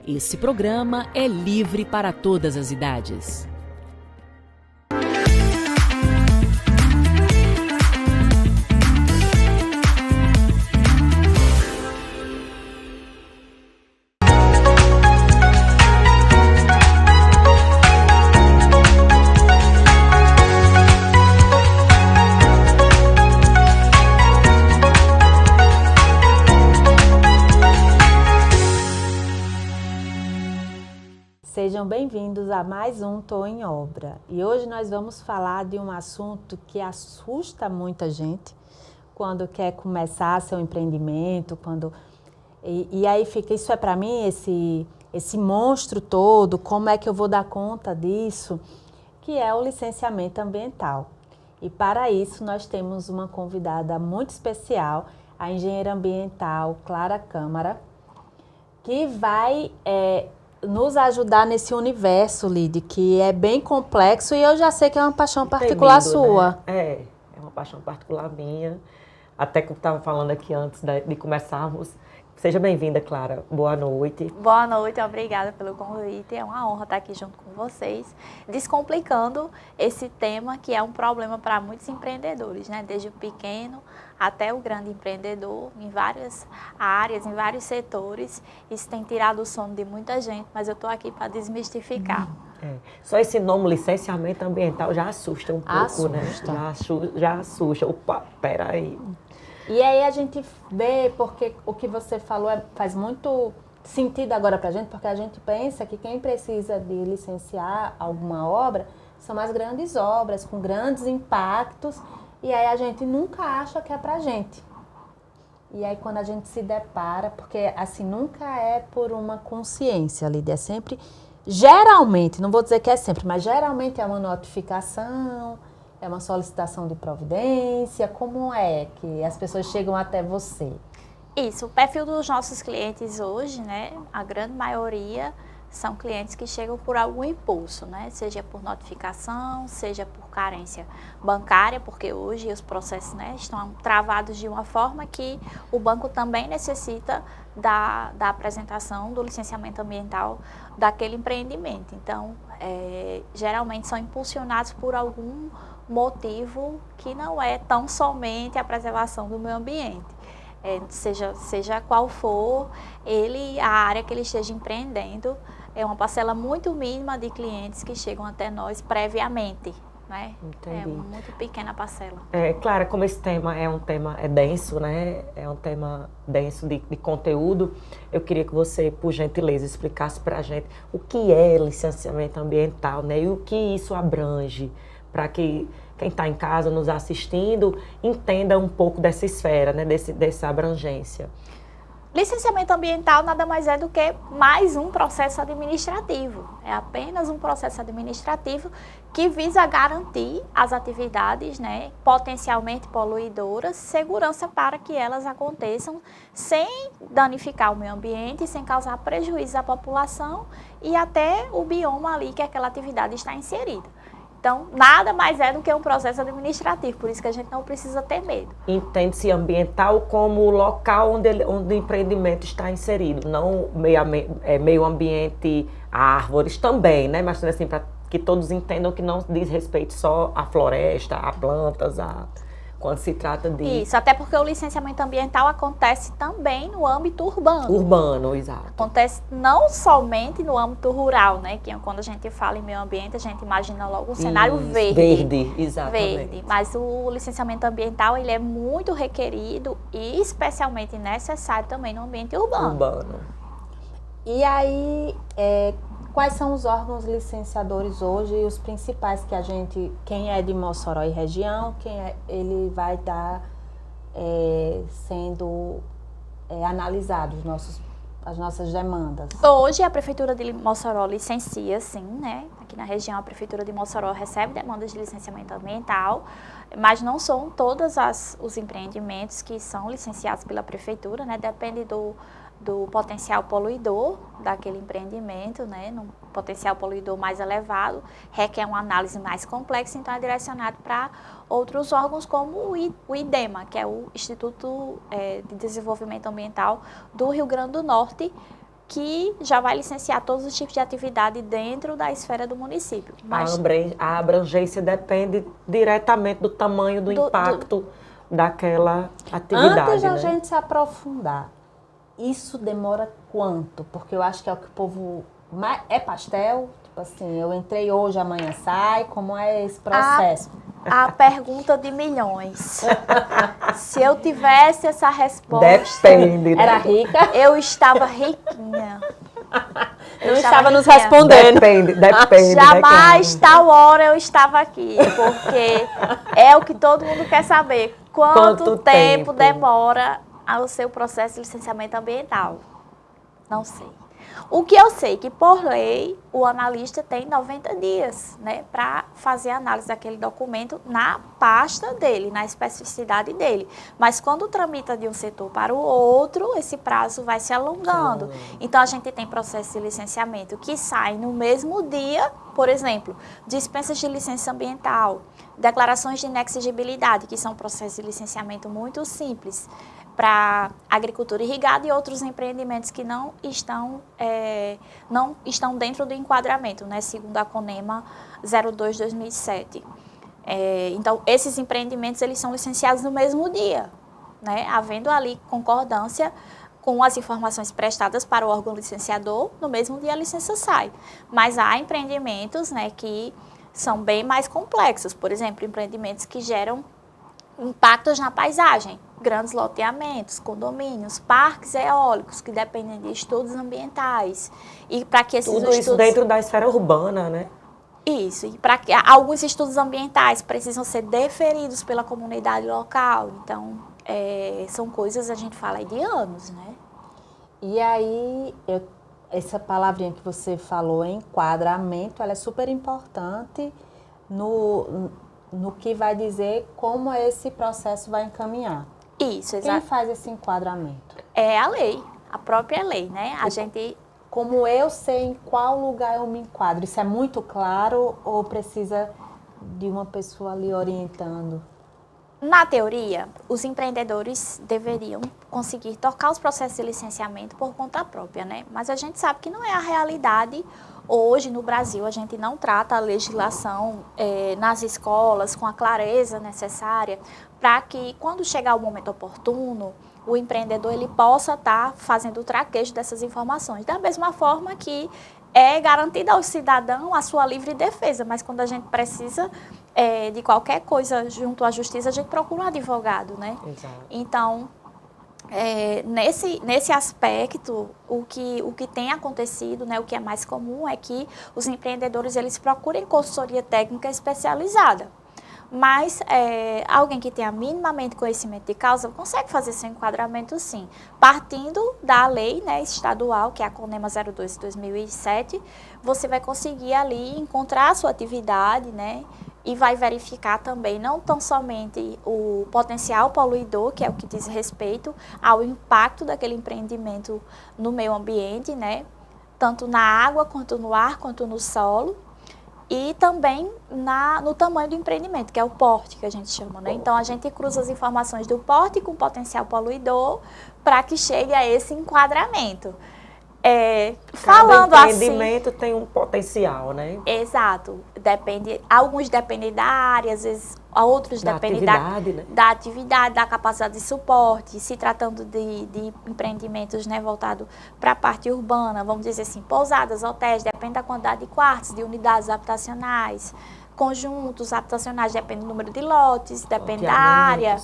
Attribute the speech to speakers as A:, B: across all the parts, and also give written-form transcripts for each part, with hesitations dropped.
A: Esse programa é livre para todas as idades.
B: Sejam bem-vindos a mais um Tô em Obra. E hoje nós vamos falar de um assunto que assusta muita gente quando quer começar seu empreendimento, e aí fica, isso é para mim, esse monstro todo, como é que eu vou dar conta disso? Que é o licenciamento ambiental. E para isso nós temos uma convidada muito especial, a engenheira ambiental Clara Câmara, que vai nos ajudar nesse universo, Lidy, que é bem complexo e eu já sei que é uma paixão particular sua.
C: Né? É uma paixão particular minha. Até que eu estava falando aqui antes de começarmos. Seja bem-vinda, Clara. Boa noite.
D: Boa noite, obrigada pelo convite. É uma honra estar aqui junto com vocês, descomplicando esse tema que é um problema para muitos empreendedores, né? Desde o pequeno até o grande empreendedor, em várias áreas, em vários setores. Isso tem tirado o sono de muita gente, mas eu estou aqui para desmistificar.
C: Só esse nome, licenciamento ambiental, já assusta um pouco, né? Já assusta. Opa, peraí.
B: E aí a gente vê, porque o que você falou faz muito sentido agora pra gente, porque a gente pensa que quem precisa de licenciar alguma obra são as grandes obras, com grandes impactos, e aí a gente nunca acha que é pra gente. E aí quando a gente se depara, porque assim, nunca é por uma consciência, Lídia, é sempre, geralmente, não vou dizer que é sempre, mas geralmente é uma notificação, é uma solicitação de providência? Como é que as pessoas chegam até você?
D: Isso, o perfil dos nossos clientes hoje, né, a grande maioria são clientes que chegam por algum impulso, né, seja por notificação, seja por carência bancária, porque hoje os processos, né, estão travados de uma forma que o banco também necessita da apresentação do licenciamento ambiental daquele empreendimento. Então, geralmente são impulsionados por algum motivo que não é tão somente a preservação do meio ambiente. Seja qual for a área que ele esteja empreendendo, é uma parcela muito mínima de clientes que chegam até nós previamente, né?
C: Entendi.
D: É muito pequena a parcela.
C: Clara, como esse tema é denso, né? É um tema denso de conteúdo, eu queria que você, por gentileza, explicasse para a gente o que é licenciamento ambiental, né? E o que isso abrange, para que quem está em casa nos assistindo entenda um pouco dessa esfera, né, dessa abrangência.
D: Licenciamento ambiental nada mais é do que mais um processo administrativo. É apenas um processo administrativo que visa garantir as atividades, né, potencialmente poluidoras, segurança para que elas aconteçam sem danificar o meio ambiente, sem causar prejuízo à população e até o bioma ali que aquela atividade está inserida. Então, nada mais é do que um processo administrativo, por isso que a gente não precisa ter medo.
C: Entende-se ambiental como o local onde o empreendimento está inserido, não meio ambiente, árvores também, né? Mas assim, para que todos entendam que não diz respeito só à floresta, a plantas, quando se trata de...
D: Isso, até porque o licenciamento ambiental acontece também no âmbito urbano.
C: Urbano, exato.
D: Acontece não somente no âmbito rural, né? Que quando a gente fala em meio ambiente, a gente imagina logo um cenário verde.
C: Verde, exatamente.
D: Verde, mas o licenciamento ambiental, ele é muito requerido e especialmente necessário também no ambiente urbano.
B: E aí, quais são os órgãos licenciadores hoje e os principais que quem é de Mossoró e região, ele vai estar sendo analisado as nossas demandas?
D: Hoje a Prefeitura de Mossoró licencia, sim, né? Aqui na região a Prefeitura de Mossoró recebe demandas de licenciamento ambiental, mas não são todos os empreendimentos que são licenciados pela Prefeitura, né? Depende do potencial poluidor daquele empreendimento, né? Num potencial poluidor mais elevado, requer uma análise mais complexa, então é direcionado para outros órgãos como o IDEMA, que é o Instituto de Desenvolvimento Ambiental do Rio Grande do Norte, que já vai licenciar todos os tipos de atividade dentro da esfera do município. Mas
C: A abrangência depende diretamente do tamanho do impacto daquela atividade.
B: Antes da
C: né?
B: gente se aprofundar, isso demora quanto? Porque eu acho que é o que o povo... É pastel? Tipo assim, eu entrei hoje, amanhã sai? Como é esse processo?
D: A pergunta de milhões. Se eu tivesse essa resposta...
C: Depende. Né?
B: Era rica?
D: Eu estava riquinha.
B: Eu estava nos respondendo.
C: Depende.
D: Jamais tal hora eu estava aqui, porque é o que todo mundo quer saber. Quanto tempo demora o seu processo de licenciamento ambiental? Não sei. O que eu sei que, por lei, o analista tem 90 dias, né, para fazer a análise daquele documento na pasta dele, na especificidade dele. Mas quando tramita de um setor para o outro, esse prazo vai se alongando. Então, a gente tem processos de licenciamento que saem no mesmo dia, por exemplo, dispensas de licença ambiental, declarações de inexigibilidade, que são processos de licenciamento muito simples, para agricultura irrigada e outros empreendimentos que não estão dentro do enquadramento, né, segundo a CONEMA 02/2007. Então, esses empreendimentos eles são licenciados no mesmo dia, né, havendo ali concordância com as informações prestadas para o órgão licenciador, no mesmo dia a licença sai. Mas há empreendimentos, né, que são bem mais complexos, por exemplo, empreendimentos que geram impactos na paisagem, grandes loteamentos, condomínios, parques eólicos que dependem de estudos ambientais. E para que esses
C: Tudo isso dentro da esfera urbana, né?
D: Isso, e para que alguns estudos ambientais precisam ser deferidos pela comunidade local. Então, são coisas, a gente fala aí de anos, né?
B: E aí, essa palavrinha que você falou, enquadramento, ela é super importante no que vai dizer como esse processo vai encaminhar.
D: Isso,
B: exato. Quem faz esse enquadramento?
D: É a lei, a própria lei, né?
B: Como eu sei em qual lugar eu me enquadro? Isso é muito claro ou precisa de uma pessoa ali orientando?
D: Na teoria, os empreendedores deveriam conseguir tocar os processos de licenciamento por conta própria, né? Mas a gente sabe que não é a realidade. Hoje, no Brasil, a gente não trata a legislação nas escolas com a clareza necessária para que, quando chegar o momento oportuno, o empreendedor ele possa estar fazendo o traquejo dessas informações. Da mesma forma que é garantida ao cidadão a sua livre defesa, mas quando a gente precisa de qualquer coisa junto à justiça, a gente procura um advogado, né?
C: Exato.
D: Então, nesse aspecto, o que tem acontecido, né, o que é mais comum é que os empreendedores eles procurem consultoria técnica especializada. Mas alguém que tenha minimamente conhecimento de causa consegue fazer seu enquadramento sim. Partindo da lei, né, estadual, que é a CONEMA 02/2007, você vai conseguir ali encontrar a sua atividade, né, e vai verificar também não tão somente o potencial poluidor, que é o que diz respeito ao impacto daquele empreendimento no meio ambiente, né, tanto na água, quanto no ar, quanto no solo, e também no tamanho do empreendimento, que é o porte, que a gente chama, né? Então, a gente cruza as informações do porte com potencial poluidor para que chegue a esse enquadramento. Falando
C: Cada
D: assim...
C: empreendimento tem um potencial, né?
D: Exato. Alguns dependem da área, às vezes outros dependem da atividade, da capacidade de suporte. Se tratando de empreendimentos, né, voltados para a parte urbana, vamos dizer assim, pousadas, hotéis, depende da quantidade de quartos, de unidades habitacionais. Conjuntos habitacionais, depende do número de lotes, depende da área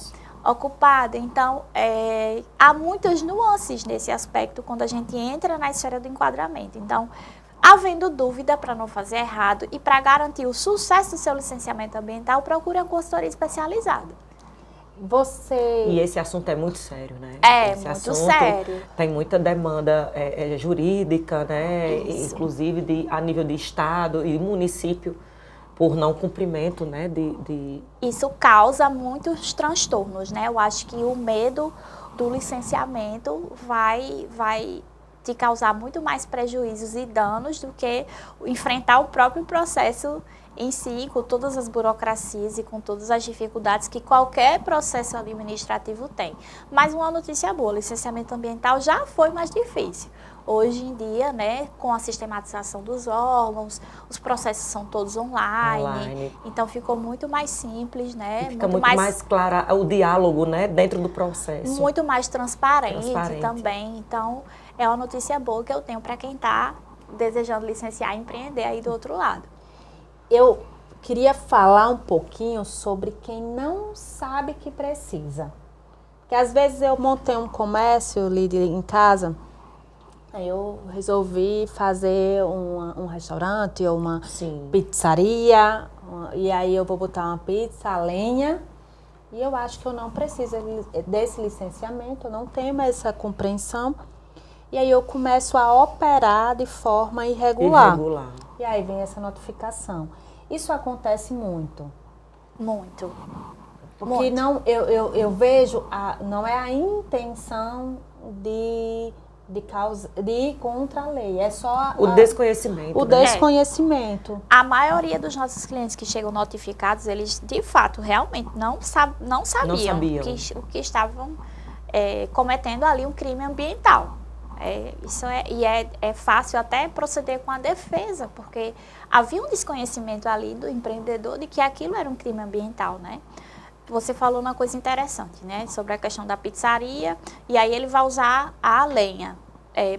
D: ocupada. Então, há muitas nuances nesse aspecto quando a gente entra na esfera do enquadramento. Então, havendo dúvida, para não fazer errado e para garantir o sucesso do seu licenciamento ambiental, procure uma consultoria especializada.
C: E esse assunto é muito sério, né?
D: Esse muito sério.
C: Tem muita demanda jurídica, né?
D: Isso.
C: Inclusive a nível de estado e município, por não cumprimento, né?
D: Isso causa muitos transtornos, né? Eu acho que o medo do licenciamento vai te causar muito mais prejuízos e danos do que enfrentar o próprio processo em si, com todas as burocracias e com todas as dificuldades que qualquer processo administrativo tem. Mas uma notícia boa, o licenciamento ambiental já foi mais difícil. Hoje em dia, né, com a sistematização dos órgãos, os processos são todos online. Então ficou muito mais simples, né?
C: E fica muito mais clara o diálogo, né, dentro do processo.
D: Muito mais transparente também. Então, é uma notícia boa que eu tenho para quem está desejando licenciar e empreender aí do outro lado.
B: Eu queria falar um pouquinho sobre quem não sabe que precisa. Porque às vezes eu montei um comércio ali em casa. Eu resolvi fazer um restaurante ou uma pizzaria, e aí eu vou botar uma pizza a lenha, e eu acho que eu não preciso desse licenciamento, eu não tenho mais essa compreensão, e aí eu começo a operar de forma irregular. E aí vem essa notificação. Isso acontece muito.
D: Muito.
B: Porque não, eu vejo, não é a intenção de ir contra a lei, é só
C: o desconhecimento.
B: O desconhecimento.
D: A maioria dos nossos clientes que chegam notificados, eles de fato realmente não sabiam. Que estavam cometendo ali um crime ambiental. É fácil até proceder com a defesa, porque havia um desconhecimento ali do empreendedor de que aquilo era um crime ambiental, né? Você falou uma coisa interessante, né, sobre a questão da pizzaria, e aí ele vai usar a lenha.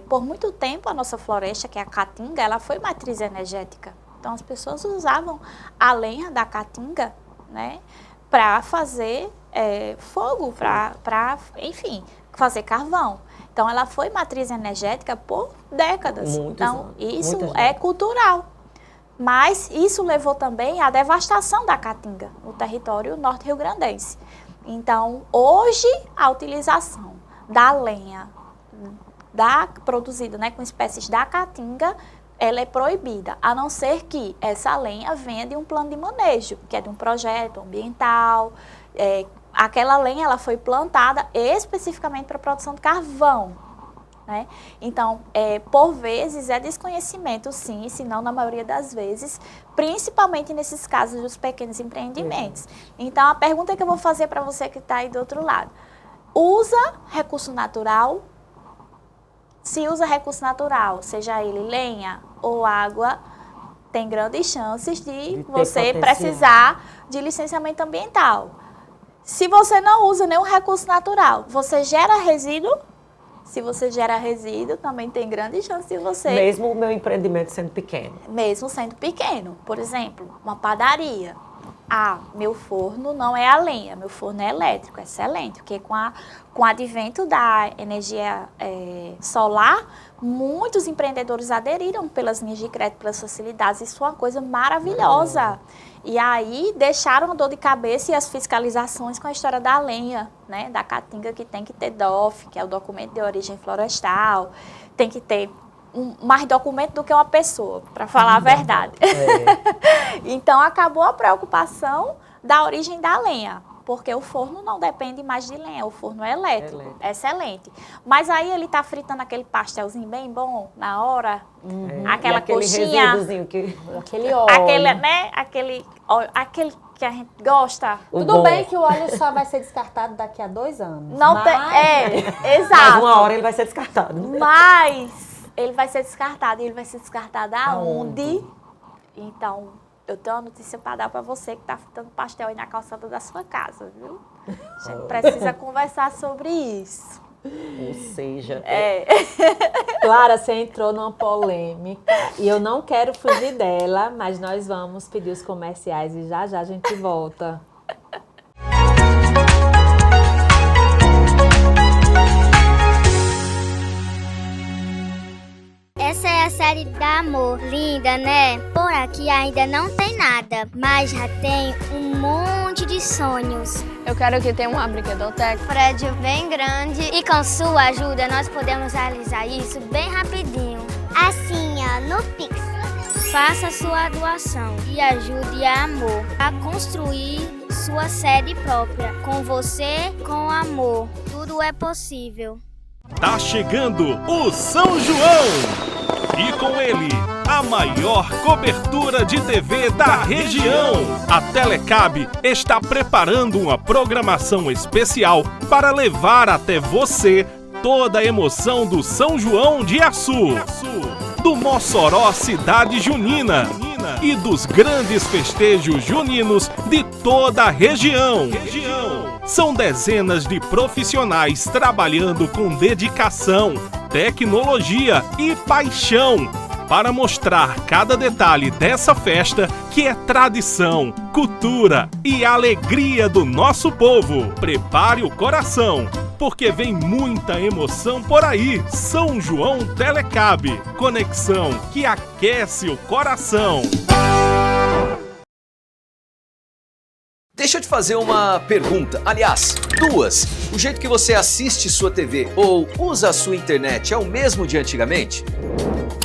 D: Por muito tempo, a nossa floresta, que é a caatinga, ela foi matriz energética. Então, as pessoas usavam a lenha da caatinga, né, para fazer fogo, para, enfim, fazer carvão. Então, ela foi matriz energética por décadas. Então, isso é cultural. Mas isso levou também à devastação da caatinga no território norte rio-grandense. Então, hoje, a utilização da lenha produzida, né, com espécies da caatinga, ela é proibida, a não ser que essa lenha venha de um plano de manejo, que é de um projeto ambiental. Aquela lenha ela foi plantada especificamente para a produção de carvão. Né? Então, por vezes, é desconhecimento, sim, se não na maioria das vezes, principalmente nesses casos dos pequenos empreendimentos. Então, a pergunta que eu vou fazer para você que está aí do outro lado, usa recurso natural? Se usa recurso natural, seja ele lenha ou água, tem grandes chances de você precisar de licenciamento ambiental. Se você não usa nenhum recurso natural, você gera resíduo? Se você gera resíduo, também tem grande chance de você...
C: Mesmo o meu empreendimento sendo pequeno.
D: Mesmo sendo pequeno. Por exemplo, uma padaria. Meu forno não é a lenha, meu forno é elétrico, excelente. Porque com o advento da energia solar, muitos empreendedores aderiram pelas linhas de crédito, pelas facilidades. Isso é uma coisa maravilhosa. E aí deixaram a dor de cabeça e as fiscalizações com a história da lenha, né? Da caatinga, que tem que ter DOF, que é o documento de origem florestal, tem que ter mais documento do que uma pessoa, para falar a verdade. Então acabou a preocupação da origem da lenha, porque o forno não depende mais de lenha, o forno é elétrico. Excelente. Mas aí ele está fritando aquele pastelzinho bem bom na hora, aquela coxinha,
B: aquele óleo,
D: aquele que a gente gosta.
B: Tudo bem que o óleo só vai ser descartado daqui a 2 anos.
D: Exato.
C: Mas uma hora ele vai ser descartado.
D: Mas ele vai ser descartado. E ele vai ser descartado aonde? Então, eu tenho uma notícia para dar para você que está fritando pastel aí na calçada da sua casa, viu? A gente precisa conversar sobre isso.
C: Ou seja...
B: Clara, você entrou numa polêmica e eu não quero fugir dela, mas nós vamos pedir os comerciais e já a gente volta.
E: Essa é a série da Amor. Linda, né? Por aqui ainda não tem nada, mas já tem um monte de sonhos.
F: Eu quero que tenha uma brinquedoteca,
E: Prédio bem grande. E com sua ajuda, nós podemos realizar isso bem rapidinho. Assim, no Pix. Faça sua doação e ajude a Amor a construir sua sede própria. Com você, com amor. Tudo é possível.
G: Tá chegando o São João! E com ele, a maior cobertura de TV da região. A Telecab está preparando uma programação especial para levar até você toda a emoção do São João de Açu, do Mossoró Cidade Junina e dos grandes festejos juninos de toda a região. São dezenas de profissionais trabalhando com dedicação, tecnologia e paixão para mostrar cada detalhe dessa festa que é tradição, cultura e alegria do nosso povo. Prepare o coração, porque vem muita emoção por aí. São João Telecab, conexão que aquece o coração.
H: Deixa eu te fazer uma pergunta, aliás, duas. O jeito que você assiste sua TV ou usa a sua internet é o mesmo de antigamente?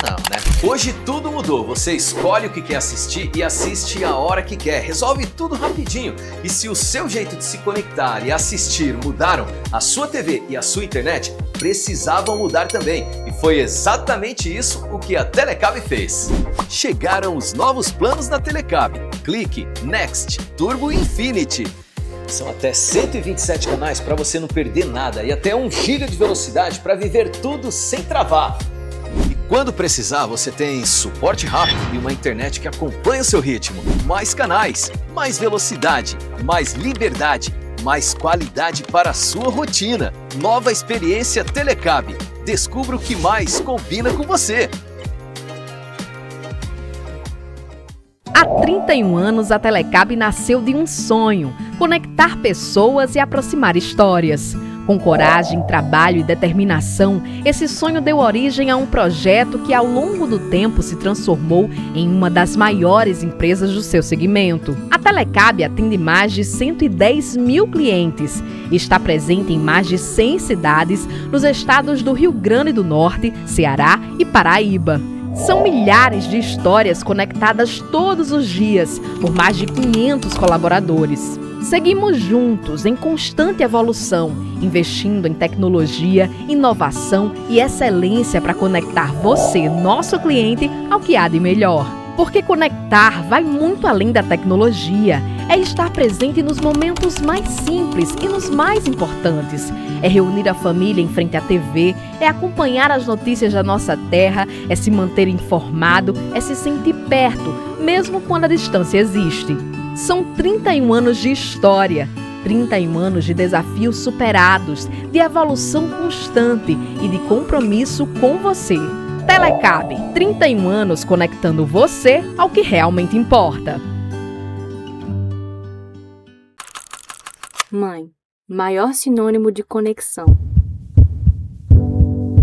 H: Não, né? Hoje tudo mudou. Você escolhe o que quer assistir e assiste a hora que quer. Resolve tudo rapidinho. E se o seu jeito de se conectar e assistir mudaram, a sua TV e a sua internet precisavam mudar também. E foi exatamente isso o que a Telecab fez. Chegaram os novos planos da Telecab. Clique, Next, Turbo Infinity. São até 127 canais para você não perder nada e até 1 GB de velocidade para viver tudo sem travar. E quando precisar, você tem suporte rápido e uma internet que acompanha o seu ritmo. Mais canais, mais velocidade, mais liberdade, mais qualidade para a sua rotina. Nova experiência Telecab. Descubra o que mais combina com você.
A: Há 31 anos, a Telecab nasceu de um sonho: conectar pessoas e aproximar histórias. Com coragem, trabalho e determinação, esse sonho deu origem a um projeto que, ao longo do tempo, se transformou em uma das maiores empresas do seu segmento. A Telecab atende mais de 110 mil clientes e está presente em mais de 100 cidades nos estados do Rio Grande do Norte, Ceará e Paraíba. São milhares de histórias conectadas todos os dias por mais de 500 colaboradores. Seguimos juntos em constante evolução, investindo em tecnologia, inovação e excelência para conectar você, nosso cliente, ao que há de melhor. Porque conectar vai muito além da tecnologia. É estar presente nos momentos mais simples e nos mais importantes. É reunir a família em frente à TV, é acompanhar as notícias da nossa terra, é se manter informado, é se sentir perto, mesmo quando a distância existe. São 31 anos de história, 31 anos de desafios superados, de evolução constante e de compromisso com você. Telecab, 31 anos conectando você ao que realmente importa.
I: Mãe, maior sinônimo de conexão.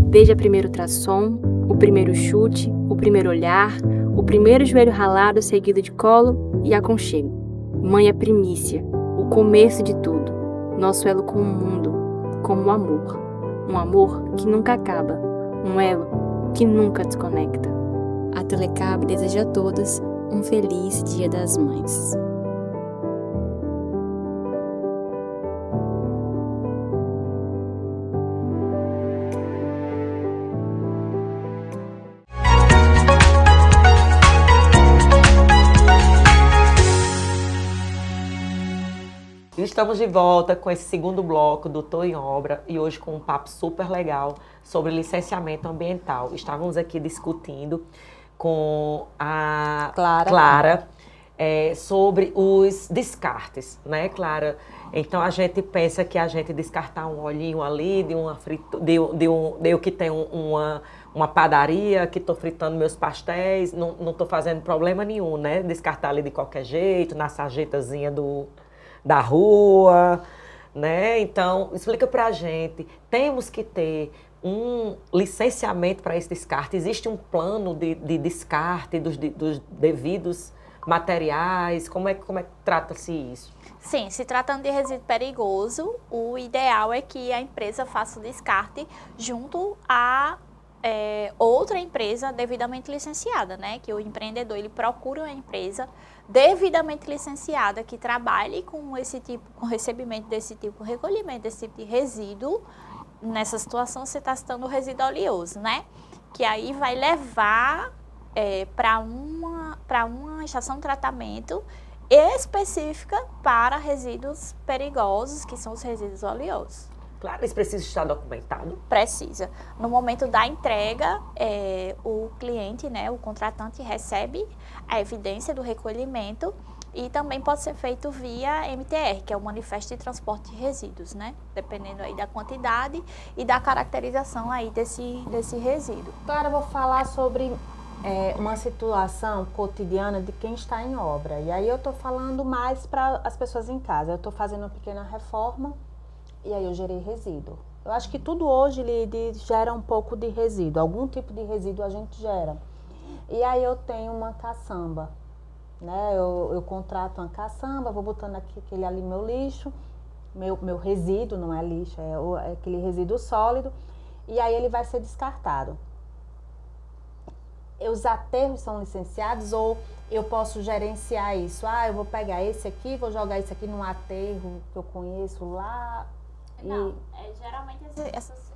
I: Desde a primeiro ultrassom, o primeiro chute, o primeiro olhar, o primeiro joelho ralado seguido de colo e aconchego. Mãe é primícia, o começo de tudo, nosso elo com o mundo, como o amor. Um amor que nunca acaba, um elo que nunca desconecta. A Telecab deseja a todas um feliz Dia das Mães.
C: Estamos de volta com esse segundo bloco do Tô em Obra e hoje com um papo super legal sobre licenciamento ambiental. Estávamos aqui discutindo com a Clara sobre os descartes, né, Clara? Então a gente pensa que a gente descartar um olhinho ali de uma eu que tenho uma padaria, que estou fritando meus pastéis, não estou fazendo problema nenhum, né? Descartar ali de qualquer jeito, na sarjetazinha da rua, né? Então, explica pra gente, temos que ter um licenciamento para esse descarte? Existe um plano de descarte dos devidos materiais? Como é que trata-se isso?
D: Sim, se tratando de resíduo perigoso, o ideal é que a empresa faça o descarte junto a outra empresa devidamente licenciada, né? Que o empreendedor ele procura uma empresa devidamente licenciada que trabalhe com esse tipo, com recebimento desse tipo, recolhimento desse tipo de resíduo. Nessa situação você está citando o resíduo oleoso, né? Que aí vai levar para uma estação de tratamento específica para resíduos perigosos, que são os resíduos oleosos.
C: Claro, isso precisa estar documentado.
D: Precisa. No momento da entrega, o cliente, né, o contratante recebe a evidência do recolhimento e também pode ser feito via MTR, que é o Manifesto de Transporte de Resíduos, né? Dependendo aí da quantidade e da caracterização aí desse resíduo.
B: Agora eu vou falar sobre uma situação cotidiana de quem está em obra. E aí eu estou falando mais para as pessoas em casa. Eu estou fazendo uma pequena reforma e aí eu gerei resíduo. Eu acho que tudo hoje gera um pouco de resíduo. Algum tipo de resíduo a gente gera. E aí eu tenho uma caçamba. Né? Eu contrato uma caçamba, vou botando aquele ali meu lixo, meu resíduo, não é lixo, é aquele resíduo sólido, e aí ele vai ser descartado. Os aterros são licenciados ou eu posso gerenciar isso? Eu vou pegar esse aqui, vou jogar esse aqui num aterro que eu conheço lá.
D: Não, geralmente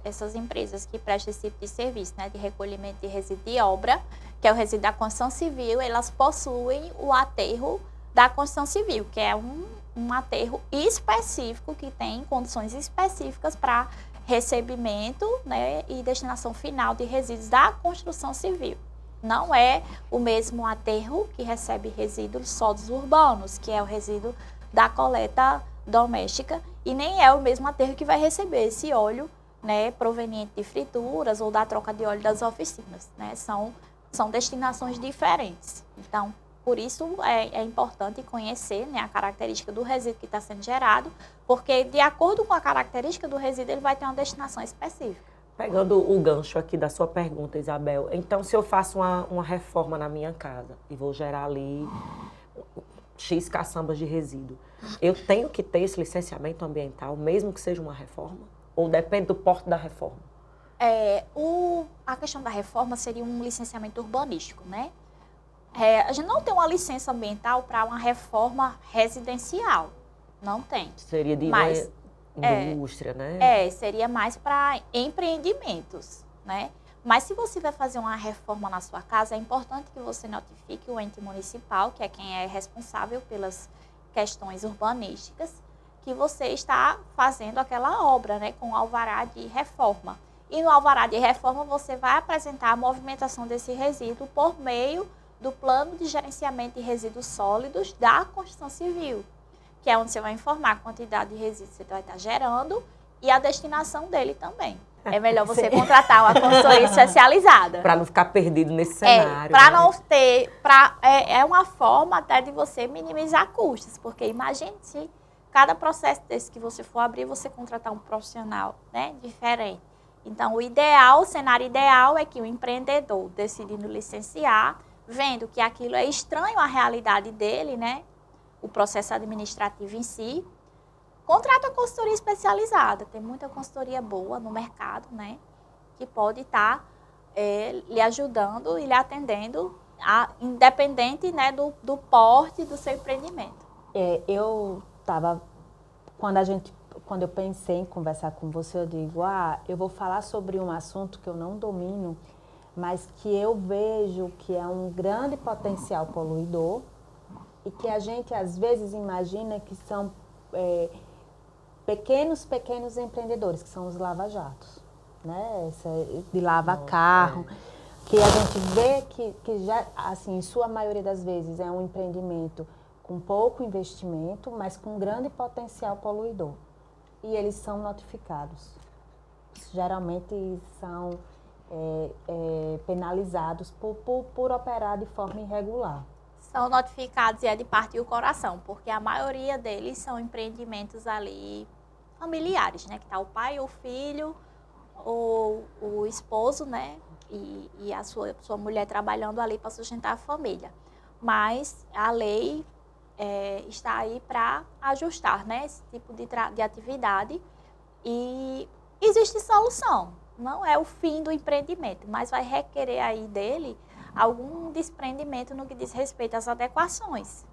D: essas empresas que prestam esse tipo de serviço, né, de recolhimento de resíduo de obra, que é o resíduo da construção civil, elas possuem o aterro da construção civil, que é um aterro específico, que tem condições específicas para recebimento, né, e destinação final de resíduos da construção civil. Não é o mesmo aterro que recebe resíduos sólidos urbanos, que é o resíduo da coleta doméstica, e nem é o mesmo aterro que vai receber esse óleo, né, proveniente de frituras ou da troca de óleo das oficinas, né? São destinações diferentes. Então, por isso é importante conhecer, né, a característica do resíduo que está sendo gerado, porque de acordo com a característica do resíduo, ele vai ter uma destinação específica.
C: Pegando o gancho aqui da sua pergunta, Isabel, então se eu faço uma reforma na minha casa e vou gerar ali X caçambas de resíduo, eu tenho que ter esse licenciamento ambiental, mesmo que seja uma reforma? Ou depende do porte da reforma?
D: A questão da reforma seria um licenciamento urbanístico, né? A gente não tem uma licença ambiental para uma reforma residencial. Não tem.
C: Seria de uma indústria, né?
D: Seria mais para empreendimentos, né? Mas se você vai fazer uma reforma na sua casa, é importante que você notifique o ente municipal, que é quem é responsável pelas questões urbanísticas, que você está fazendo aquela obra, né, com o alvará de reforma. E no alvará de reforma você vai apresentar a movimentação desse resíduo por meio do plano de gerenciamento de resíduos sólidos da construção civil, que é onde você vai informar a quantidade de resíduos que você vai estar gerando e a destinação dele também. É melhor você contratar uma consultoria especializada.
C: Para não ficar perdido nesse cenário.
D: Para não ter... É uma forma até de você minimizar custos, porque imagine se cada processo desse que você for abrir, você contratar um profissional, né, diferente. Então, o cenário ideal é que o empreendedor, decidindo licenciar, vendo que aquilo é estranho à realidade dele, né, o processo administrativo em si, contrata uma consultoria especializada. Tem muita consultoria boa no mercado, né, que pode estar lhe ajudando e lhe atendendo, independente, né, do porte do seu empreendimento.
B: Quando eu pensei em conversar com você, eu digo, eu vou falar sobre um assunto que eu não domino, mas que eu vejo que é um grande potencial poluidor e que a gente às vezes imagina que são pequenos empreendedores, que são os lava-jatos, né? De lava-carro, que a gente vê que já, assim, em sua maioria das vezes é um empreendimento com pouco investimento, mas com grande potencial poluidor. E eles são notificados. Geralmente são penalizados por operar de forma irregular.
D: São notificados e é de partir o coração, porque a maioria deles são empreendimentos ali familiares, né? Que tá o pai, o filho, ou o esposo, né? E a sua mulher trabalhando ali para sustentar a família. Mas a lei está aí para ajustar, né, esse tipo de atividade e existe solução. Não é o fim do empreendimento, mas vai requerer aí dele algum desprendimento no que diz respeito às adequações.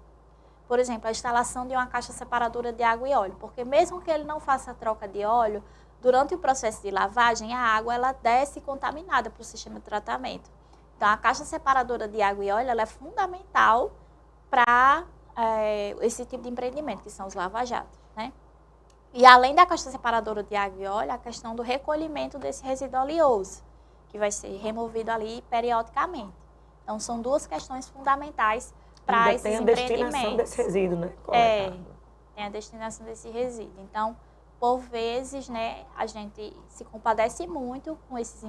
D: Por exemplo, a instalação de uma caixa separadora de água e óleo, porque mesmo que ele não faça a troca de óleo, durante o processo de lavagem, a água ela desce contaminada para o sistema de tratamento. Então, a caixa separadora de água e óleo ela é fundamental para esse tipo de empreendimento, que são os lava-jatos, né? E além da caixa separadora de água e óleo, a questão do recolhimento desse resíduo oleoso, que vai ser removido ali periodicamente. Então, são duas questões fundamentais para esses empreendimentos.
C: Tem a destinação desse resíduo, né?
D: Tem a destinação desse resíduo. Então, por vezes, né, a gente se compadece muito com esses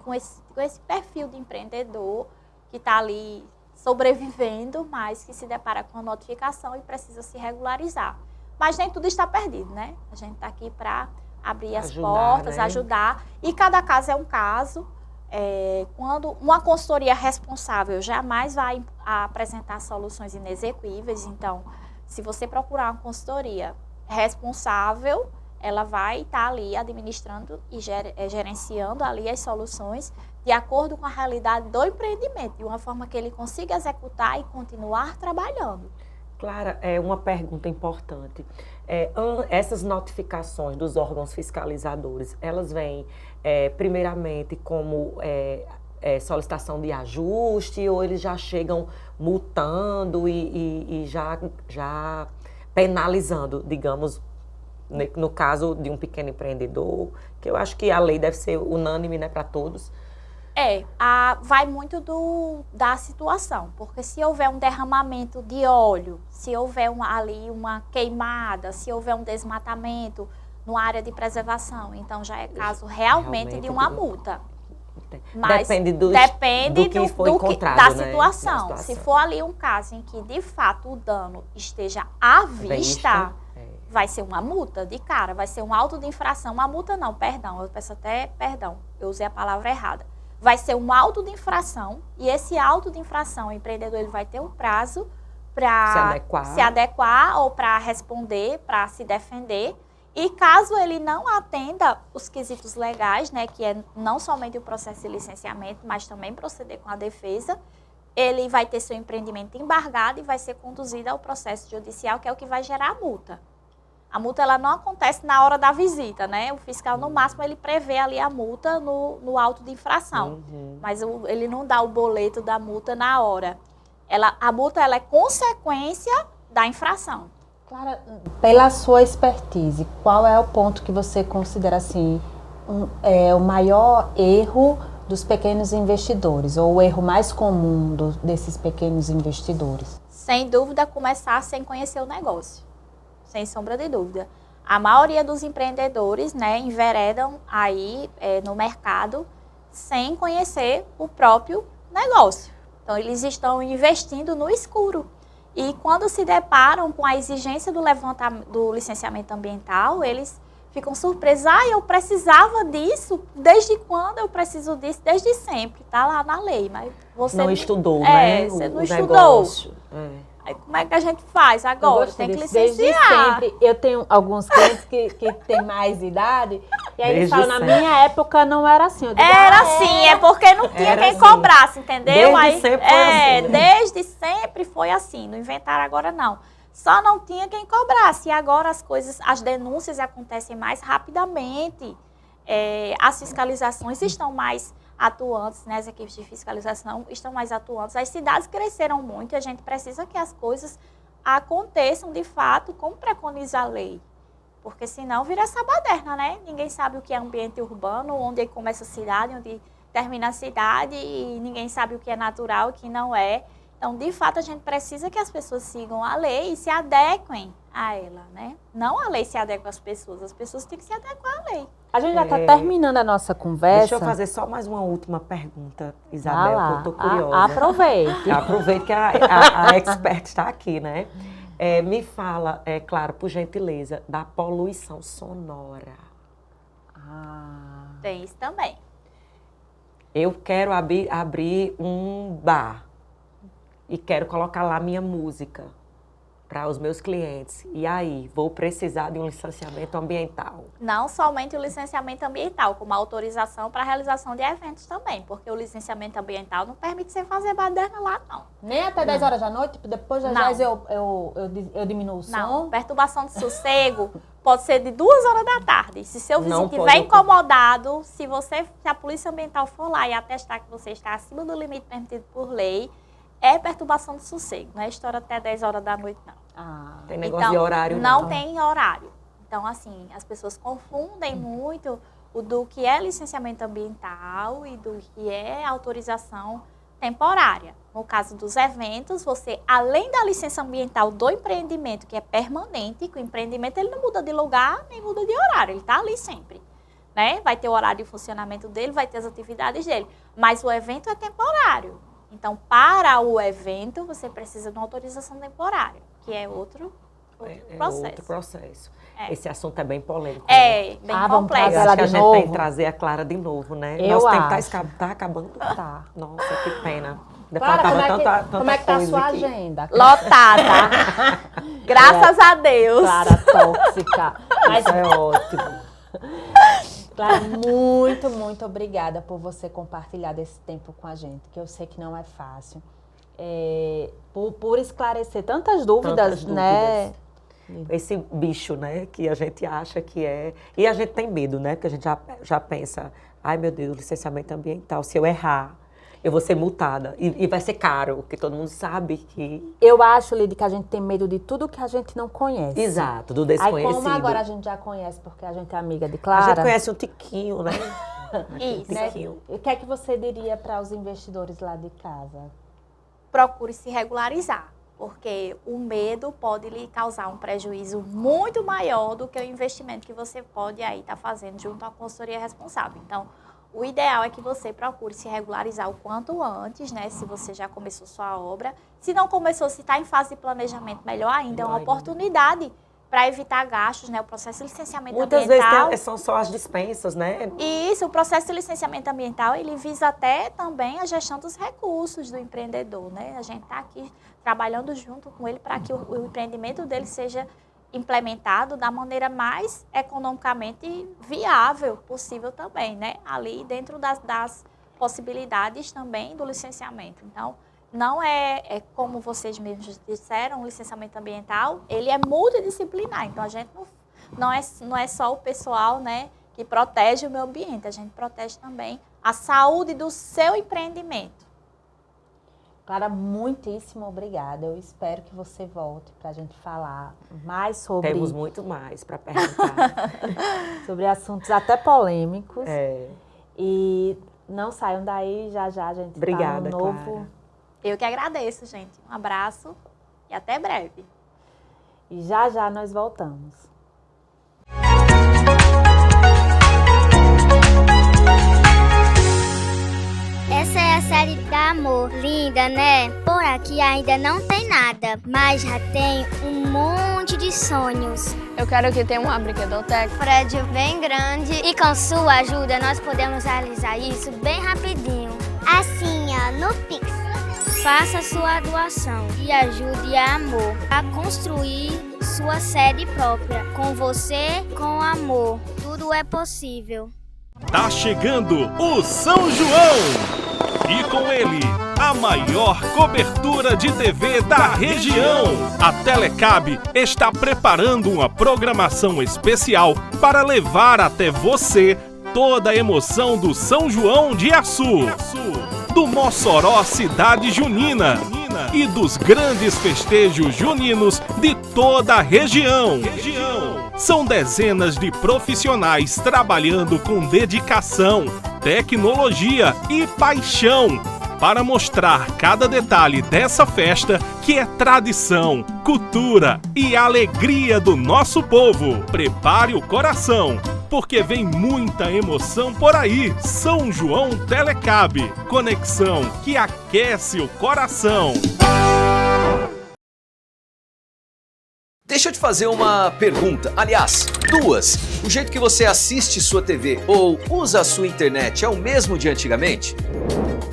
D: com esse perfil de empreendedor que está ali sobrevivendo, mas que se depara com a notificação e precisa se regularizar. Mas nem tudo está perdido, né? A gente está aqui para abrir as portas, ajudar. E cada caso é um caso. Quando uma consultoria responsável jamais vai apresentar soluções inexequíveis. Então, se você procurar uma consultoria responsável, ela vai estar ali administrando e gerenciando ali as soluções de acordo com a realidade do empreendimento, de uma forma que ele consiga executar e continuar trabalhando.
C: Clara, uma pergunta importante. Essas notificações dos órgãos fiscalizadores, elas vêm primeiramente como solicitação de ajuste ou eles já chegam multando e já penalizando, digamos, no caso de um pequeno empreendedor, que eu acho que a lei deve ser unânime, né, para todos?
D: Vai muito da situação, porque se houver um derramamento de óleo, se houver ali uma queimada, se houver um desmatamento numa área de preservação, então já é caso realmente de uma multa. Mas depende do que foi encontrado, da situação. Né? Se for ali um caso em que, de fato, o dano esteja à vista, vai ser uma multa de cara, vai ser um auto de infração. Uma multa não, perdão, eu peço até perdão, eu usei a palavra errada. Vai ser um auto de infração e esse auto de infração, o empreendedor ele vai ter um prazo para se adequar ou para responder, para se defender. E caso ele não atenda os quesitos legais, né, que é não somente o processo de licenciamento, mas também proceder com a defesa, ele vai ter seu empreendimento embargado e vai ser conduzido ao processo judicial, que é o que vai gerar a multa. A multa ela não acontece na hora da visita, né? O fiscal, no máximo, ele prevê ali a multa no auto de infração. Mas ele não dá o boleto da multa na hora. A multa ela é consequência da infração.
B: Clara, pela sua expertise, qual é o ponto que você considera assim, o maior erro dos pequenos investidores, ou o erro mais comum desses pequenos investidores?
D: Sem dúvida, começar sem conhecer o negócio. Sem sombra de dúvida. A maioria dos empreendedores, né, enveredam aí no mercado sem conhecer o próprio negócio. Então, eles estão investindo no escuro. E quando se deparam com a exigência do licenciamento ambiental, eles ficam surpresos. Eu precisava disso? Desde quando eu preciso disso? Desde sempre. Está lá na lei. Mas você
C: não estudou, né?
D: Você não estudou. Aí como é que a gente faz agora? Tem que licenciar.
B: Desde sempre. Eu tenho alguns clientes que têm mais idade, e aí eles falam, na minha época não era assim. Eu digo,
D: era assim, é porque não tinha quem cobrasse, entendeu?
C: Desde sempre foi assim, né?
D: Desde sempre foi assim, não inventaram agora não. Só não tinha quem cobrasse, e agora as denúncias acontecem mais rapidamente, as fiscalizações estão mais atuantes, né? As equipes de fiscalização estão mais atuantes, as cidades cresceram muito e a gente precisa que as coisas aconteçam de fato como preconiza a lei, porque senão vira essa baderna, né? Ninguém sabe o que é ambiente urbano, onde começa a cidade, onde termina a cidade e ninguém sabe o que é natural, o que não é. Então, de fato, a gente precisa que as pessoas sigam a lei e se adequem a ela, né? Não a lei se adequa às pessoas, as pessoas têm que se adequar à lei.
B: A gente já está terminando a nossa conversa.
C: Deixa eu fazer só mais uma última pergunta, Isabel, que eu estou curiosa.
B: Aproveite.
C: Aproveite que a expert está aqui, né? Me fala, claro, por gentileza, da poluição sonora.
D: Tem isso também.
C: Eu quero abrir um bar e quero colocar lá minha música para os meus clientes. E aí, vou precisar de um licenciamento ambiental?
D: Não somente o licenciamento ambiental, como a autorização para a realização de eventos também, porque o licenciamento ambiental não permite você fazer baderna lá, não.
B: Nem até 10 horas da noite? Depois das 10 eu diminuo o som?
D: Não, perturbação de sossego pode ser de 2 horas da tarde. Se seu vizinho estiver incomodado, se a polícia ambiental for lá e atestar que você está acima do limite permitido por lei, é perturbação de sossego, não é história até 10 horas da noite, não.
C: Tem negócio de horário?
D: Não tem horário. Então, assim, as pessoas confundem muito o do que é licenciamento ambiental e do que é autorização temporária. No caso dos eventos, você, além da licença ambiental do empreendimento, que é permanente, que o empreendimento ele não muda de lugar nem muda de horário, ele está ali sempre. Né? Vai ter o horário de funcionamento dele, vai ter as atividades dele, mas o evento é temporário. Então, para o evento, você precisa de uma autorização temporária, que é outro processo.
C: Outro processo.
D: É.
C: Esse assunto é bem polêmico.
D: É, bem
B: vamos
D: complexo.
B: trazer
C: Eu
B: ela
C: acho que a
B: de
C: gente tem que
B: novo?
C: trazer a Clara de novo, né?
B: Eu
C: Nosso tempo
B: acho.
C: tá acabando.
B: Tá.
C: Nossa, que pena.
B: Clara,
C: Faltava
B: como é que tá a
C: coisa
B: sua
C: aqui.
B: agenda?
D: Lotada. Graças a Deus.
B: Clara tóxica. Mas,
C: Isso é ótimo.
B: Clara, muito, muito obrigada por você compartilhar desse tempo com a gente, que eu sei que não é fácil. Por esclarecer tantas dúvidas, né?
C: Esse bicho, né, que a gente acha que é... E a gente tem medo, né, porque a gente já pensa, ai meu Deus, licenciamento ambiental, se eu errar, eu vou ser multada. E vai ser caro, porque todo mundo sabe que...
B: Eu acho, Lidy, que a gente tem medo de tudo que a gente não conhece.
C: Exato, do
B: Aí
C: desconhecido.
B: como agora a gente já conhece, porque a gente é amiga de
C: A
B: Clara...
C: gente conhece um tiquinho, né?
D: Isso.
B: né?
C: Tiquinho.
B: O que é que você diria para os investidores lá de casa?
D: Procure se regularizar, porque o medo pode lhe causar um prejuízo muito maior do que o investimento que você pode aí estar fazendo junto à consultoria responsável. Então, o ideal é que você procure se regularizar o quanto antes, né? Se você já começou sua obra. Se não começou, se está em fase de planejamento, melhor ainda, é uma oportunidade para evitar gastos, né? O processo de licenciamento
C: Muitas
D: ambiental...
C: vezes são só as dispensas, né?
D: E isso, o processo de licenciamento ambiental, ele visa até também a gestão dos recursos do empreendedor, né? A gente está aqui trabalhando junto com ele para que o empreendimento dele seja implementado da maneira mais economicamente viável possível também, né? Ali dentro das possibilidades também do licenciamento. Então, não é como vocês mesmos disseram, o licenciamento ambiental, ele é multidisciplinar. Então, a gente não é só o pessoal, né, que protege o meio ambiente, a gente protege também a saúde do seu empreendimento.
B: Clara, muitíssimo obrigada. Eu espero que você volte para a gente falar mais sobre...
C: Temos muito mais para perguntar.
B: sobre assuntos até polêmicos.
C: É.
B: E não saiam daí, já a gente
C: Obrigada,
B: tá no novo...
C: Clara.
D: Eu que agradeço, gente. Um abraço e até breve.
B: E já nós voltamos.
E: Essa é a série da Amor. Linda, né? Por aqui ainda não tem nada, mas já tem um monte de sonhos.
F: Eu quero que tenha uma brinquedoteca.
E: Prédio bem grande e com sua ajuda nós podemos realizar isso bem rapidinho. Assim, ó, no Pix. Faça sua doação e ajude a Amor a construir sua sede própria. Com você, com amor, tudo é possível.
G: Tá chegando o São João! E com ele, a maior cobertura de TV da região. A Telecab está preparando uma programação especial para levar até você toda a emoção do São João de Açu, do Mossoró Cidade Junina e dos grandes festejos juninos de toda a região. São dezenas de profissionais trabalhando com dedicação, tecnologia e paixão para mostrar cada detalhe dessa festa que é tradição, cultura e alegria do nosso povo. Prepare o coração, porque vem muita emoção por aí. São João Telecab, conexão que aquece o coração.
H: Deixa eu te fazer uma pergunta, aliás, duas. O jeito que você assiste sua TV ou usa a sua internet é o mesmo de antigamente?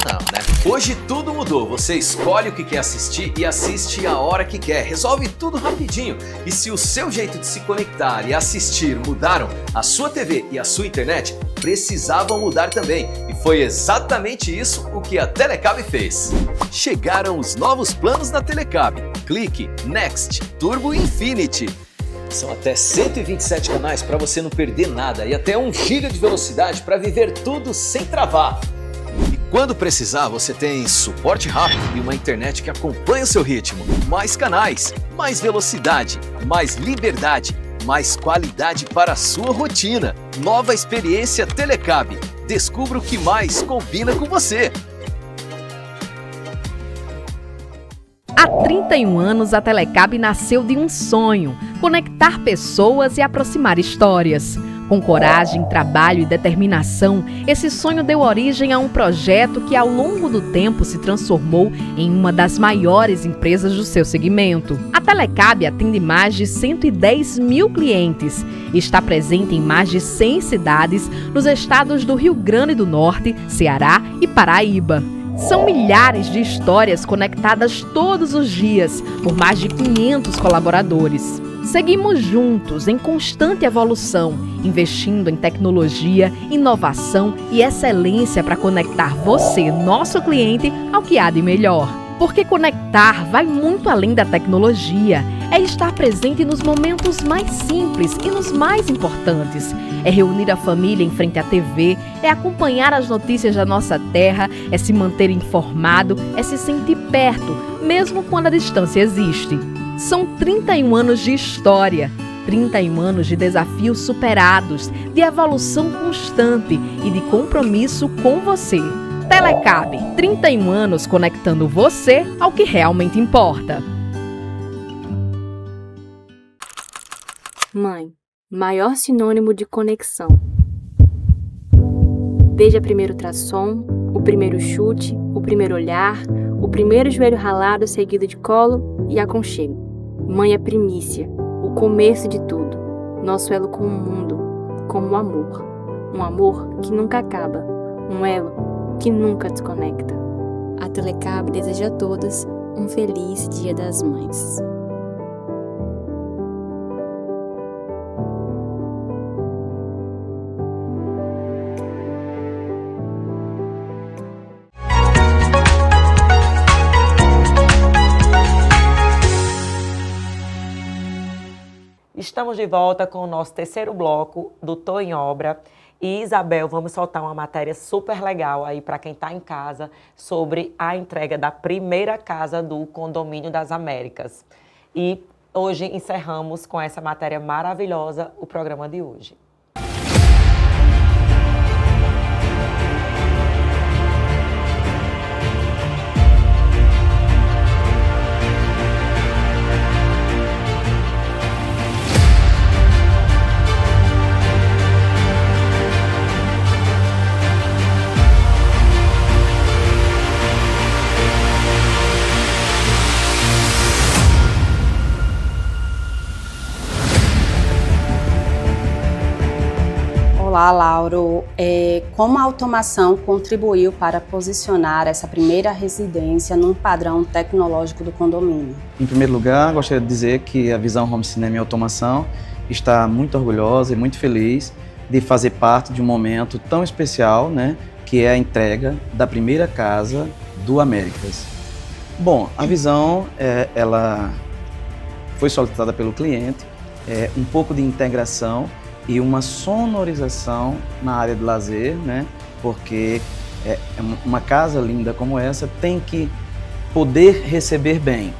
H: Não, né? Hoje tudo mudou. Você escolhe o que quer assistir e assiste a hora que quer. Resolve tudo rapidinho. E se o seu jeito de se conectar e assistir mudaram, a sua TV e a sua internet precisavam mudar também. E foi exatamente isso o que a Telecab fez. Chegaram os novos planos da Telecab. Clique, Next, Turbo Infinity. São até 127 canais para você não perder nada e até 1 GB de velocidade para viver tudo sem travar. E quando precisar, você tem suporte rápido e uma internet que acompanha o seu ritmo. Mais canais, mais velocidade, mais liberdade Mais qualidade para a sua rotina. Nova experiência Telecab. Descubra o que mais combina com você.
A: Há 31 anos, a Telecab nasceu de um sonho: conectar pessoas e aproximar histórias. Com coragem, trabalho e determinação, esse sonho deu origem a um projeto que, ao longo do tempo, se transformou em uma das maiores empresas do seu segmento. A Telecab atende mais de 110 mil clientes e está presente em mais de 100 cidades nos estados do Rio Grande do Norte, Ceará e Paraíba. São milhares de histórias conectadas todos os dias por mais de 500 colaboradores. Seguimos juntos em constante evolução, investindo em tecnologia, inovação e excelência para conectar você, nosso cliente, ao que há de melhor. Porque conectar vai muito além da tecnologia. É estar presente nos momentos mais simples e nos mais importantes. É reunir a família em frente à TV, é acompanhar as notícias da nossa terra, é se manter informado, é se sentir perto, mesmo quando a distância existe. São 31 anos de história, 31 anos de desafios superados, de evolução constante e de compromisso com você. Telecab, 31 anos conectando você ao que realmente importa.
I: Mãe, maior sinônimo de conexão. Desde a primeiro ultrassom, o primeiro chute, o primeiro olhar, o primeiro joelho ralado seguido de colo e aconchego. Mãe é primícia, o começo de tudo, nosso elo com o mundo, como o amor. Um amor que nunca acaba, um elo que nunca desconecta. A Telecab deseja a todas um feliz Dia das Mães.
C: Estamos de volta com o nosso terceiro bloco do Tô em Obra. E Isabel, vamos soltar uma matéria super legal aí para quem está em casa sobre a entrega da primeira casa do Condomínio das Américas. E hoje encerramos com essa matéria maravilhosa o programa de hoje.
J: Olá, Lauro. Como a automação contribuiu para posicionar essa primeira residência num padrão tecnológico do condomínio?
K: Em primeiro lugar, gostaria de dizer que a Visão Home Cinema e Automação está muito orgulhosa e muito feliz de fazer parte de um momento tão especial, né, que é a entrega da primeira casa do Américas. Bom, a Visão, ela foi solicitada pelo cliente, um pouco de integração e uma sonorização na área de lazer, né? Porque uma casa linda como essa tem que poder receber bem.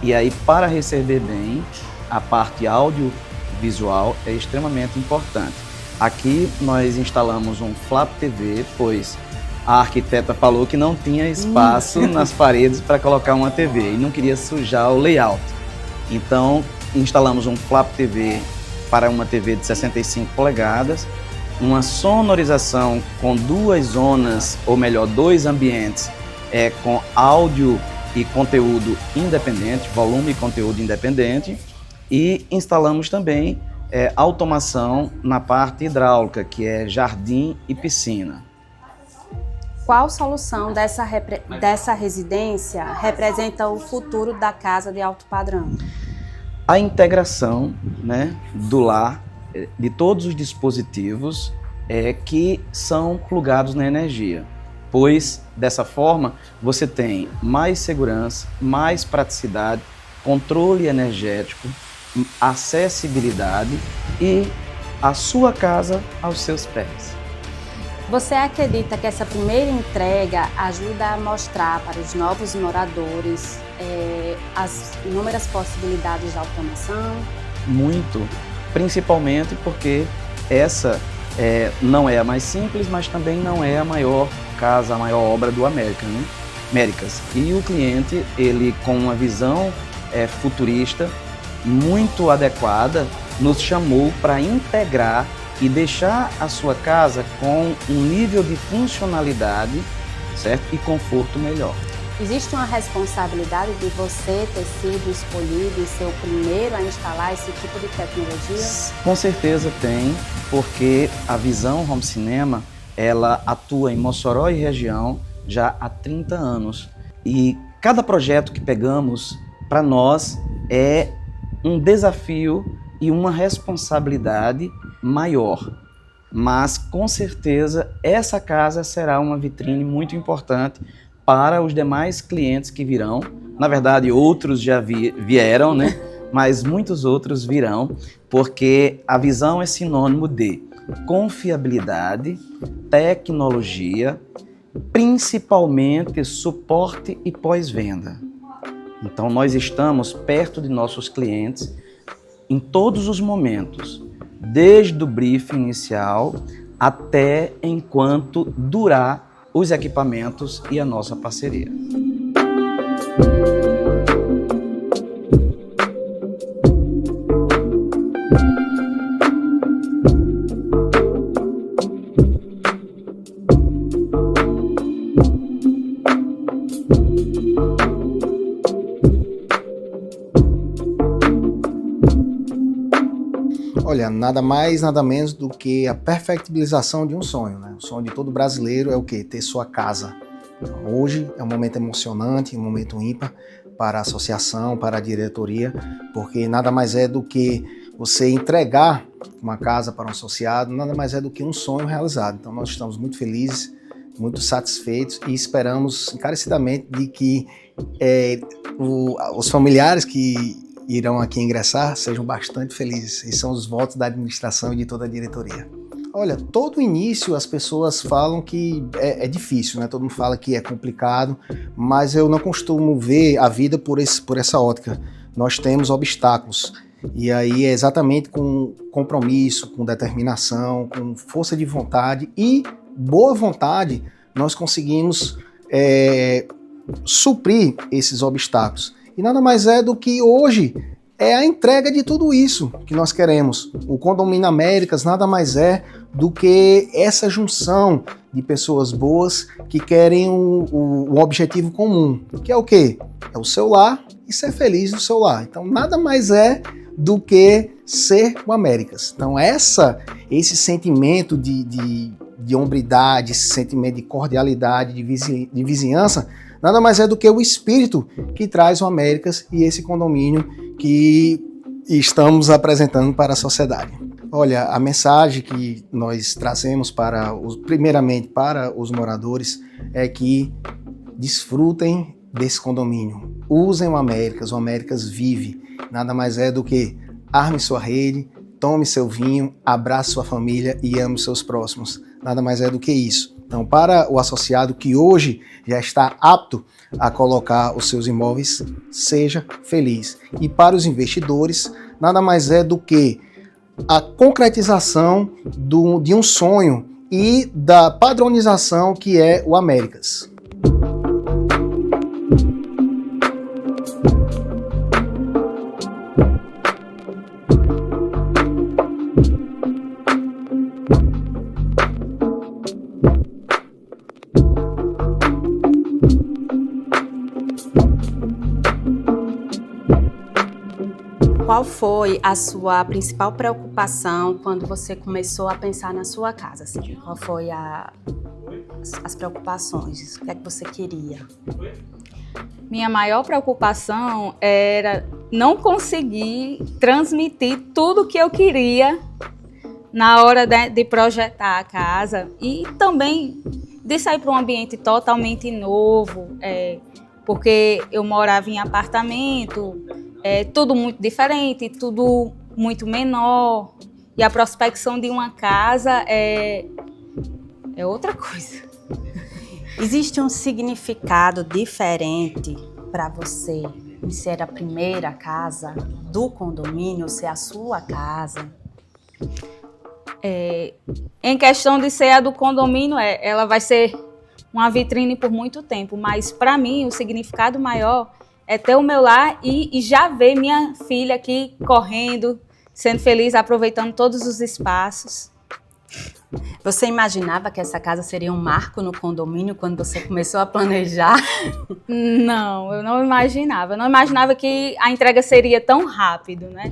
K: E aí, para receber bem, a parte audiovisual é extremamente importante. Aqui nós instalamos um Flap TV, pois a arquiteta falou que não tinha espaço nas paredes para colocar uma TV e não queria sujar o layout. Então, instalamos um Flap TV para uma TV de 65 polegadas, uma sonorização com duas zonas, ou melhor, dois ambientes, com áudio e conteúdo independente, volume e conteúdo independente, e instalamos também automação na parte hidráulica, que é jardim e piscina.
J: Qual solução dessa residência representa o futuro da casa de alto padrão?
K: A integração, né, do lar, de todos os dispositivos que são plugados na energia, pois dessa forma você tem mais segurança, mais praticidade, controle energético, acessibilidade e a sua casa aos seus pés.
J: Você acredita que essa primeira entrega ajuda a mostrar para os novos moradores as inúmeras possibilidades da automação?
K: Muito. principalmente porque essa não é a mais simples, mas também não é a maior casa, a maior obra do Américas. E o cliente, ele com uma visão futurista muito adequada, nos chamou para integrar e deixar a sua casa com um nível de funcionalidade, certo? E conforto melhor.
J: Existe uma responsabilidade de você ter sido escolhido e ser o primeiro a instalar esse tipo de tecnologia?
K: Com certeza tem, porque a Visão Home Cinema, ela atua em Mossoró e região já há 30 anos. E cada projeto que pegamos, para nós, é um desafio e uma responsabilidade maior. Mas, com certeza, essa casa será uma vitrine muito importante para os demais clientes que virão. Na verdade, outros já vieram, né? Mas muitos outros virão, porque a Visão é sinônimo de confiabilidade, tecnologia, principalmente suporte e pós-venda. Então, nós estamos perto de nossos clientes em todos os momentos, desde o briefing inicial até enquanto durar os equipamentos e a nossa parceria.
L: Olha, nada mais, nada menos do que a perfectibilização de um sonho, né? O sonho de todo brasileiro é o quê? Ter sua casa. Então, hoje é um momento emocionante, um momento ímpar para a associação, para a diretoria, porque nada mais é do que você entregar uma casa para um associado, nada mais é do que um sonho realizado. Então nós estamos muito felizes, muito satisfeitos e esperamos encarecidamente de que os familiares que irão aqui ingressar sejam bastante felizes. Esses são os votos da administração e de toda a diretoria. Olha, todo início as pessoas falam que é difícil, né? Todo mundo fala que é complicado, mas eu não costumo ver a vida por essa ótica. Nós temos obstáculos. E aí é exatamente com compromisso, com determinação, com força de vontade e boa vontade, nós conseguimos suprir esses obstáculos. E nada mais é do que hoje é a entrega de tudo isso que nós queremos. O Condomínio Américas nada mais é do que essa junção de pessoas boas que querem um objetivo comum, que é o quê? É o seu lar e ser feliz no seu lar. Então nada mais é do que ser o Américas. Então esse sentimento de hombridade, esse sentimento de cordialidade, de vizinhança, nada mais é do que o espírito que traz o Américas e esse condomínio que estamos apresentando para a sociedade. Olha, a mensagem que nós trazemos primeiramente para os moradores é que desfrutem desse condomínio. Usem o Américas vive. Nada mais é do que arme sua rede, tome seu vinho, abrace sua família e ame os seus próximos. Nada mais é do que isso. Então, para o associado que hoje já está apto a colocar os seus imóveis, seja feliz. E para os investidores, nada mais é do que a concretização de um sonho e da padronização que é o Américas.
J: Qual foi a sua principal preocupação quando você começou a pensar na sua casa? Assim, qual foi as preocupações? O que é que você queria?
M: Minha maior preocupação era não conseguir transmitir tudo o que eu queria na hora de projetar a casa e também de sair para um ambiente totalmente novo, porque eu morava em apartamento, tudo muito diferente, tudo muito menor, e a prospecção de uma casa é outra coisa.
J: Existe um significado diferente para você em ser a primeira casa do condomínio, ser a sua casa?
M: Em questão de ser a do condomínio, ela vai ser uma vitrine por muito tempo, mas para mim o significado maior é ter o meu lar e já ver minha filha aqui correndo, sendo feliz, aproveitando todos os espaços.
J: Você imaginava que essa casa seria um marco no condomínio quando você começou a planejar?
M: Não, eu não imaginava. Eu não imaginava que a entrega seria tão rápido, né?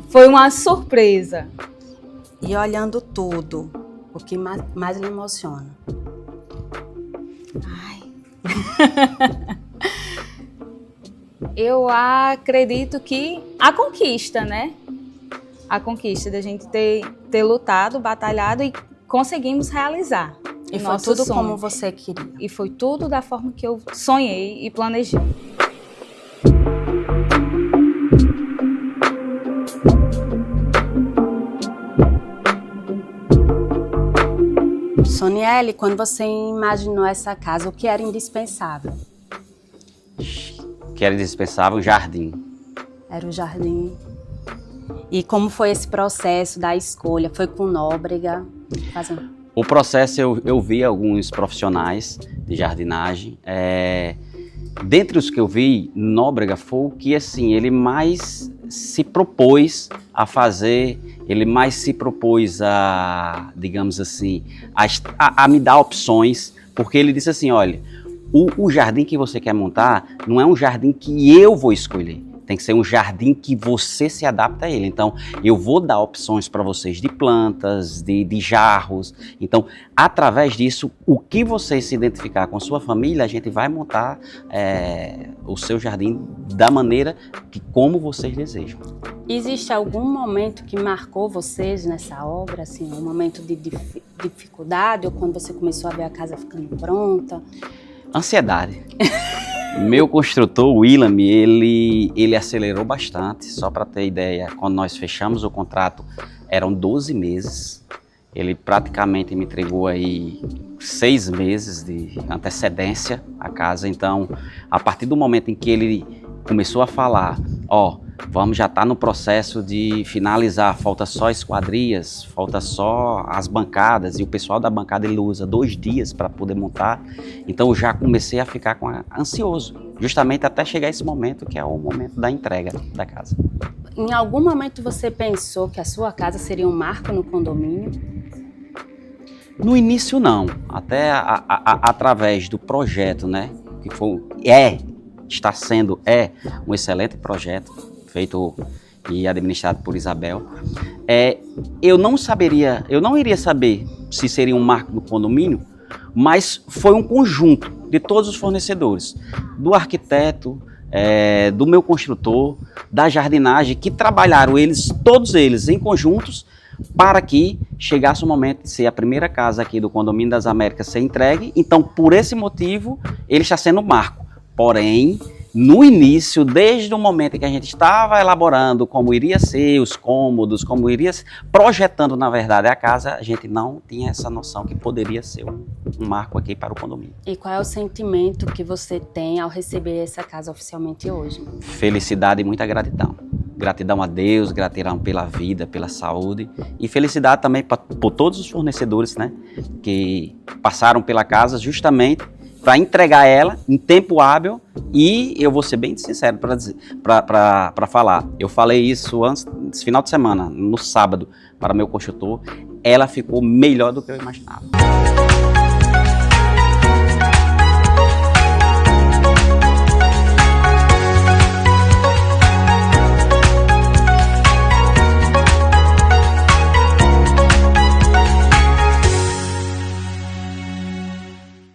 M: Foi uma surpresa.
J: E olhando tudo, o que mais lhe emociona?
M: Eu acredito que a conquista, né? A conquista da gente ter lutado, batalhado e conseguimos realizar.
J: E foi tudo como você queria.
M: E foi tudo da forma que eu sonhei e planejei.
J: Soniele, quando você imaginou essa casa, o que era indispensável?
N: O que era indispensável? O jardim.
J: Era o jardim. E como foi esse processo da escolha? Foi com Nóbrega?
N: O processo, eu vi alguns profissionais de jardinagem. Dentre os que eu vi, Nóbrega foi o que, assim, ele mais se propôs a fazer, ele mais se propôs a, digamos assim, a me dar opções, porque ele disse assim, olha, o jardim que você quer montar não é um jardim que eu vou escolher. Tem que ser um jardim que você se adapta a ele. Então, eu vou dar opções para vocês de plantas, de jarros. Então, através disso, o que vocês se identificar com sua família, a gente vai montar o seu jardim da maneira que como vocês desejam.
J: Existe algum momento que marcou vocês nessa obra? Assim, um momento de dificuldade ou quando você começou a ver a casa ficando pronta?
N: Ansiedade. Meu construtor, o Willam, ele acelerou bastante. Só para ter ideia, quando nós fechamos o contrato, eram 12 meses. Ele praticamente me entregou aí 6 meses de antecedência à casa. Então, a partir do momento em que ele começou a falar, já está no processo de finalizar, falta só esquadrias, falta só as bancadas, e o pessoal da bancada ele usa 2 dias para poder montar, então eu já comecei a ficar ansioso, justamente até chegar esse momento que é o momento da entrega da casa.
J: Em algum momento você pensou que a sua casa seria um marco no condomínio?
N: No início não, até através do projeto, né, que está sendo um excelente projeto, feito e administrado por Isabel. Eu não iria saber se seria um marco no condomínio, mas foi um conjunto de todos os fornecedores, do arquiteto, do meu construtor, da jardinagem, que trabalharam todos eles em conjuntos, para que chegasse o momento de ser a primeira casa aqui do Condomínio das Américas ser entregue. Então, por esse motivo, ele está sendo marco. Porém, no início, desde o momento em que a gente estava elaborando como iria ser os cômodos, como iria projetando, na verdade, a casa, a gente não tinha essa noção que poderia ser um marco aqui para o condomínio.
J: E qual é o sentimento que você tem ao receber essa casa oficialmente hoje?
N: Felicidade e muita gratidão. Gratidão a Deus, gratidão pela vida, pela saúde e felicidade também por todos os fornecedores, né, que passaram pela casa justamente para entregar ela em tempo hábil. E eu vou ser bem sincero para falar, eu falei isso esse final de semana, no sábado, para meu construtor, ela ficou melhor do que eu imaginava.